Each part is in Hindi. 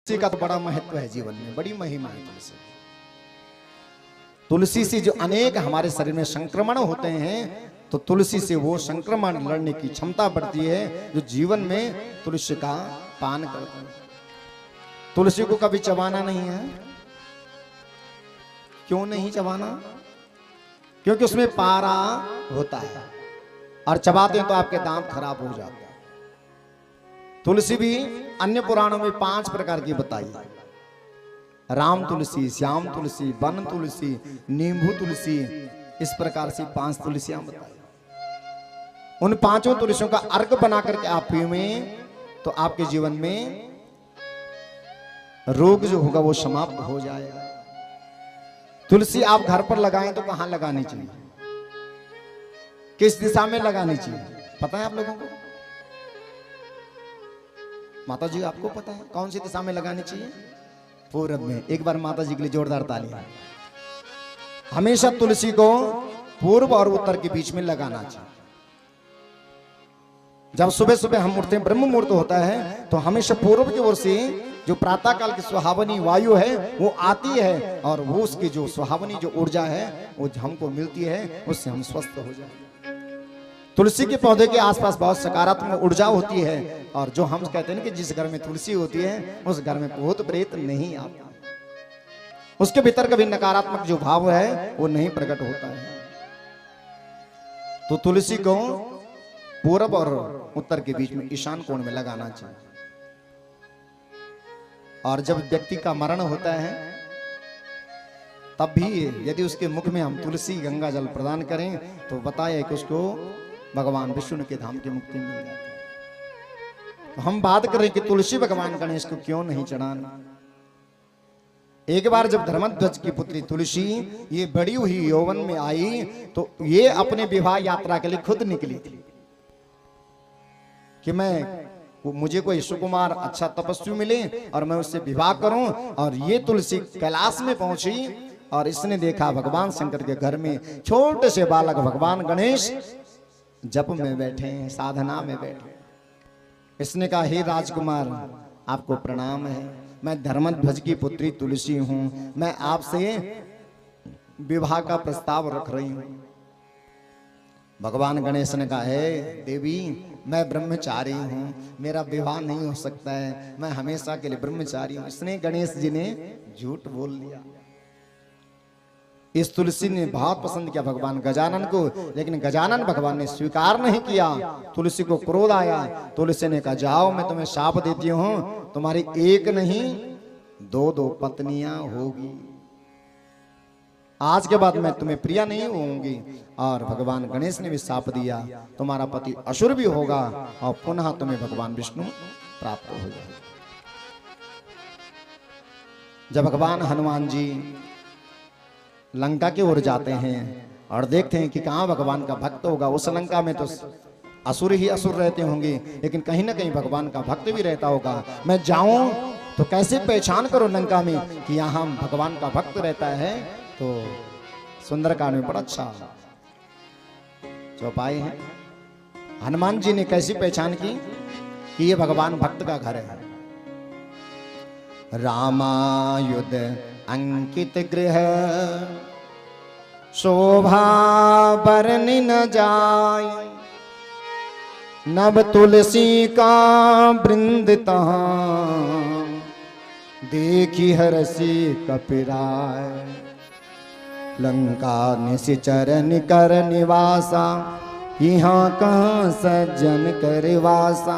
तुलसी का तो बड़ा महत्व है जीवन में, बड़ी महिमा है तुलसी। तुलसी से जो अनेक हमारे शरीर में संक्रमण होते हैं, तो तुलसी से वो संक्रमण लड़ने की क्षमता बढ़ती है जो जीवन में तुलसी का पान करते हैं। तुलसी को कभी चबाना नहीं है। क्यों नहीं चबाना? क्योंकि उसमें पारा होता है और चबाते हैं तो आपके दांत खराब हो जाते हैं। तुलसी भी अन्य पुराणों में 5 प्रकार की बताई है। राम तुलसी, श्याम तुलसी, वन तुलसी, नींबू तुलसी, इस प्रकार से 5 तुलसियां बताई। उन 5 तुलसियों का अर्क बना करके आप पिएं तो आपके जीवन में रोग जो होगा वो समाप्त हो जाएगा। तुलसी आप घर पर लगाएं तो कहां लगानी चाहिए, किस दिशा में लगानी चाहिए, पता है आप लोगों को? माता जी आपको पता है कौन सी दिशा में लगानी चाहिए? पूरब में। एक बार माता जी के लिए जोरदार ताली। हमेशा तुलसी को पूर्व और उत्तर के बीच में लगाना चाहिए। जब सुबह सुबह हम उठते हैं, ब्रह्म मुहूर्त होता है, तो हमेशा पूर्व की ओर से जो प्रातः काल की सुहावनी वायु है वो आती है और वो उसकी जो सुहावनी जो ऊर्जा है वो हमको मिलती है, उससे हम स्वस्थ हो जाते हैं। तुलसी के पौधे के आसपास बहुत सकारात्मक ऊर्जा होती है और जो हम कहते हैं कि जिस घर में तुलसी होती है उस घर में भूत प्रेत नहीं आता, उसके भीतर कभी नकारात्मक जो भाव है वो नहीं प्रकट होता है। तो तुलसी को पूरब और उत्तर के बीच में ईशान कोण में लगाना चाहिए। और जब व्यक्ति का मरण होता है तब भी यदि उसके मुख में हम तुलसी गंगा जल प्रदान करें तो बताया कि उसको भगवान विष्णु के धाम की मुक्ति मिल जाती है। तो हम बात करें कि तुलसी भगवान गणेश को क्यों नहीं चढ़ाना। एक बार जब धर्मध्वज की पुत्री तुलसी ये बड़ी हुई यौवन में आई तो ये अपने विवाह यात्रा के लिए खुद निकली थी कि मुझे कोई सुकुमार अच्छा तपस्वी मिले और मैं उससे विवाह करूं। और ये तुलसी कैलाश में पहुंची और इसने देखा भगवान शंकर के घर में छोटे से बालक भगवान गणेश जप में बैठे हैं, साधना में बैठे। इसने कहा, हे राजकुमार आपको प्रणाम है, मैं धर्मध्वज की पुत्री तुलसी हूं, मैं आपसे विवाह का प्रस्ताव रख रही हूं। भगवान गणेश ने कहा, है देवी मैं ब्रह्मचारी हूं, मेरा विवाह नहीं हो सकता है, मैं हमेशा के लिए ब्रह्मचारी हूं। इसने गणेश जी ने झूठ बोल दिया। इस तुलसी ने बहुत पसंद किया भगवान गजानन को, लेकिन गजानन भगवान ने स्वीकार नहीं किया। तुलसी को क्रोध आया। तुलसी ने कहा, जाओ मैं तुम्हें शाप देती हूं, तुम्हारी एक नहीं 2 पत्नियां होगी। आज के बाद मैं तुम्हें प्रिया नहीं होंगी। और भगवान गणेश ने भी शाप दिया, तुम्हारा पति असुर भी होगा और पुनः तुम्हें भगवान विष्णु प्राप्त हो जाएगा। जब भगवान हनुमान जी लंका की ओर जाते हैं और देखते हैं कि कहां भगवान का भक्त होगा, उस लंका में तो असुर ही असुर रहते होंगे, लेकिन कहीं ना कहीं भगवान का भक्त भी रहता होगा। मैं जाऊं तो कैसे पहचान करो लंका में कि यहां भगवान का भक्त रहता है। तो सुंदरकांड में बड़ा अच्छा चौपाई है। हनुमान जी ने कैसी पहचान की कि ये भगवान भक्त का घर है। रामायुध अंकित गृह शोभा बरनि न जाय, नभ तुलसी का वृंद तहां, देखी हरसी कपिराय। लंका निशिचर निकर निवासा, यहाँ कहाँ सज्जन कर वासा।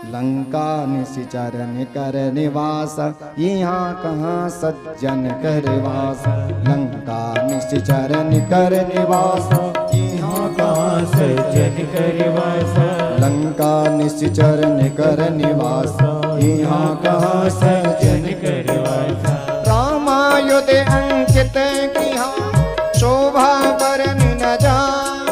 लंका निशिचर निकर निवासा, यहाँ कहाँ सज्जन कर वासा। लंका निशिचर निकर निवासा, यहाँ कहाँ सज्जन कर वासा। लंका निशिचर निकर निवासा, यहाँ कहाँ सज्जन कर वासा। रामायुध अंकित गृह शोभा बरन न जाय,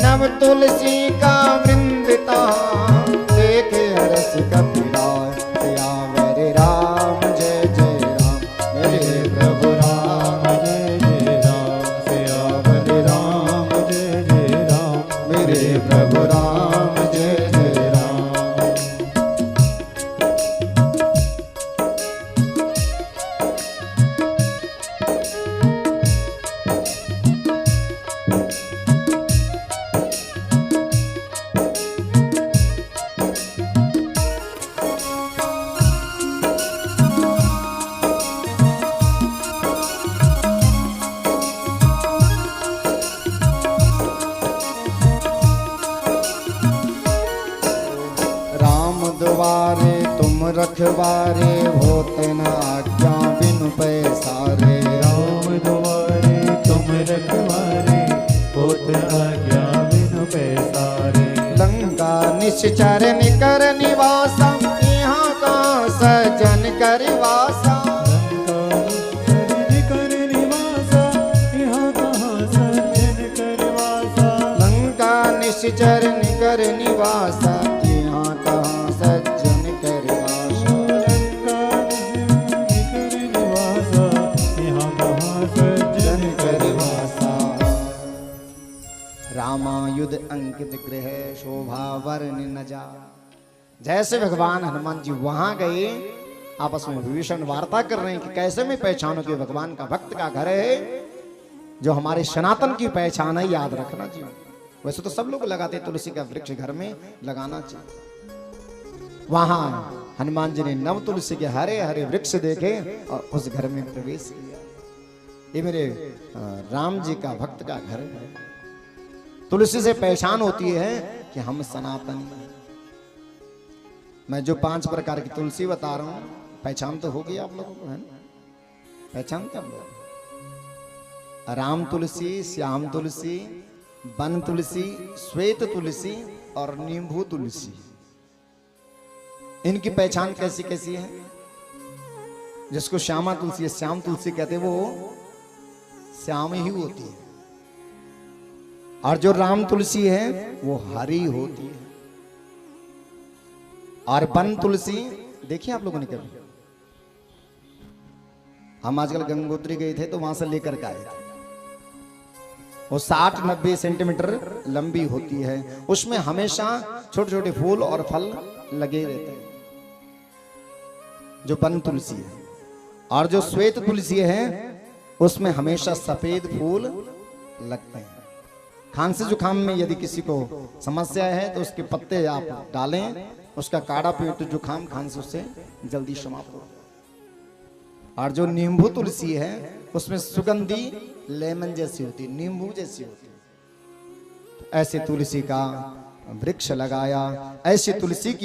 नव तुलसी का वृंद तहां, देखे हरस कपिराय। सियावर राम जय जय राम, मेरे प्रभु राम जय जय राम। सियावर राम जय जय राम, मेरे प्रभु राम जय जय राम। दुआरे होते न आज्ञा बिनु पैसारे। राम दुआरे तुम रखवारे होत आज्ञा बिनु पैसारे। लंका निश्चर निकर निवासा यहाँ का सजन कर वासा। निश्चर निकर निवासा यहाँ कहाँ सज्जन कर वासा। रामायुध अंकित गृह शोभा वर्ण न जा। जैसे भगवान हनुमान जी वहां गए, आपस में विभीषण वार्ता कर रहे हैं कि कैसे मैं पहचानूं कि भगवान का भक्त का घर है, जो हमारे सनातन की पहचान है, याद रखना जी। वैसे तो सब लोग लगाते तुलसी का वृक्ष घर में लगाना चाहिए। वहां हनुमान जी ने नव तुलसी के हरे हरे वृक्ष देखे और उस घर में प्रवेश किया। ये मेरे राम जी का भक्त का घर है। तुलसी से पहचान होती है कि हम सनातनी हैं। मैं जो 5 प्रकार की तुलसी बता रहा हूं, पहचान तो होगी आप लोगों को, है ना? पहचानते हम लोग? राम तुलसी, श्याम तुलसी, वन तुलसी, श्वेत तुलसी और नींबू तुलसी। इनकी पहचान कैसी कैसी है? जिसको श्यामा तुलसी, श्याम तुलसी कहते हैं, वो श्याम ही होती है। और जो राम तुलसी है वो हरी होती है। और वन तुलसी देखिए आप लोगों ने कभी? हम आजकल गंगोत्री गए थे तो वहां से लेकर के आए थे। वो 60-90 सेंटीमीटर लंबी होती है। उसमें हमेशा छोटे छोटे फूल और फल लगे रहते हैं, जो वन तुलसी है। और जो श्वेत तुलसी है उसमें हमेशा सफेद फूल लगते हैं। खांसी जुकाम में यदि किसी को समस्या है तो उसके पत्ते आप डालें, उसका काढ़ा पिए तो जुकाम खांसी उससे जल्दी समाप्त हो। और जो नींबू तुलसी है उसमें सुगंधी लेमन जैसी होती, नींबू जैसी होती। ऐसे तुलसी का वृक्ष लगाया, ऐसी तुलसी की